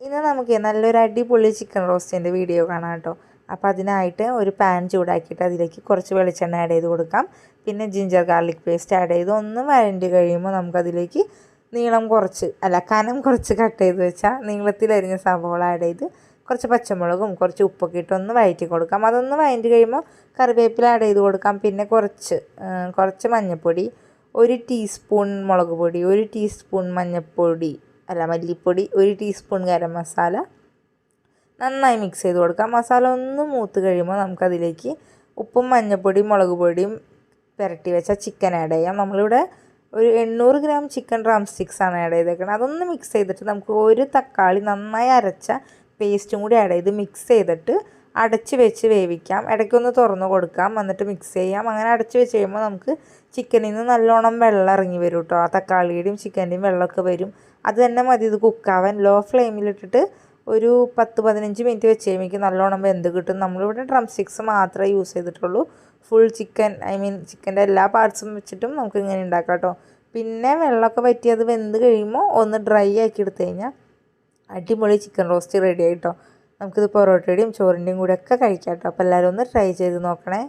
ഇന്ന് നമുക്ക് നല്ലൊരു അടിപൊളി ചിക്കൻ റോസ്റ്റിൻ്റെ വീഡിയോ കാണാം കേട്ടോ. അപ്പോൾ അതിനായിട്ട് ഒരു പാൻ ചൂടാക്കിയിട്ട് അതിലേക്ക് കുറച്ച് വെളിച്ചെണ്ണ ആഡ് ചെയ്ത് കൊടുക്കാം. പിന്നെ ജിഞ്ചർ ഗാർലിക് പേസ്റ്റ് ആഡ് ചെയ്ത് ഒന്ന് വഴണ്ടി കഴിയുമ്പോൾ നമുക്കതിലേക്ക് കനം കുറച്ച് കട്ട് ചെയ്ത് വെച്ചാൽ നീളത്തിലരിഞ്ഞ സവോള ആഡ് ചെയ്ത് കുറച്ച് പച്ചമുളകും കുറച്ച് ഉപ്പൊക്കെ ഇട്ട് ഒന്ന് വഴറ്റി കൊടുക്കാം. അതൊന്ന് വഴറ്റി കഴിയുമ്പോൾ കറിവേപ്പില ആഡ് ചെയ്ത് കൊടുക്കാം. പിന്നെ കുറച്ച് മഞ്ഞൾപ്പൊടി, 1 ടീസ്പൂൺ മുളക് പൊടി, 1 ടീസ്പൂൺ മല്ലിപ്പൊടി, 1 ടീസ്പൂൺ ഗരം മസാല നന്നായി മിക്സ് ചെയ്ത് കൊടുക്കാം. മസാല ഒന്ന് മൂത്ത് കഴിയുമ്പോൾ നമുക്കതിലേക്ക് ഉപ്പും മഞ്ഞൾപ്പൊടിയും മുളക് പൊടിയും പുരട്ടി വെച്ച ചിക്കൻ ആഡ് ചെയ്യാം. നമ്മളിവിടെ ഒരു 800 ഗ്രാം ചിക്കൻ ഡ്രം സ്റ്റിക്സാണ് ആഡ് ചെയ്തേക്കുന്നത്. അതൊന്ന് മിക്സ് ചെയ്തിട്ട് നമുക്ക് ഒരു തക്കാളി നന്നായി അരച്ച പേസ്റ്റും കൂടി ആഡ് ചെയ്ത് മിക്സ് ചെയ്തിട്ട് അടച്ച് വെച്ച് വേവിക്കാം. ഇടയ്ക്കൊന്ന് തുറന്ന് കൊടുക്കാം, എന്നിട്ട് മിക്സ് ചെയ്യാം. അങ്ങനെ അടച്ച് വെച്ച് കഴിയുമ്പോൾ നമുക്ക് ചിക്കനിൽ നിന്ന് നല്ലോണം വെള്ളം ഇറങ്ങി വരും കേട്ടോ. ആ തക്കാളിയുടെയും ചിക്കൻ്റെയും വെള്ളമൊക്കെ വരും. അത് തന്നെ മതി ഇത് കുക്കാവാൻ. ലോ ഫ്ലെയിമിലിട്ടിട്ട് ഒരു 10-15 മിനിറ്റ് വെച്ച് കഴിയുമ്പോൾ നല്ലോണം വെന്ത് കിട്ടും. നമ്മളിവിടെ ഡ്രം സ്റ്റിക്സ് മാത്രമേ യൂസ് ചെയ്തിട്ടുള്ളൂ. ഫുൾ ചിക്കൻ ചിക്കൻ്റെ എല്ലാ പാർട്സും വെച്ചിട്ടും നമുക്ക് ഇങ്ങനെ ഉണ്ടാക്കാം കേട്ടോ. പിന്നെ വെള്ളമൊക്കെ വറ്റി അത് വെന്ത് കഴിയുമ്പോൾ ഒന്ന് ഡ്രൈ ആക്കി എടുത്തു കഴിഞ്ഞാൽ അടിപൊളി ചിക്കൻ റോസ്റ്റ് റെഡി ആയിട്ടോ. നമുക്കിത് പൊറോട്ടയുടെയും ചോറിൻ്റെയും കൂടെ ഒക്കെ കഴിക്കാം കേട്ടോ. അപ്പോൾ എല്ലാവരും ഒന്ന് ട്രൈ ചെയ്ത് നോക്കണേ.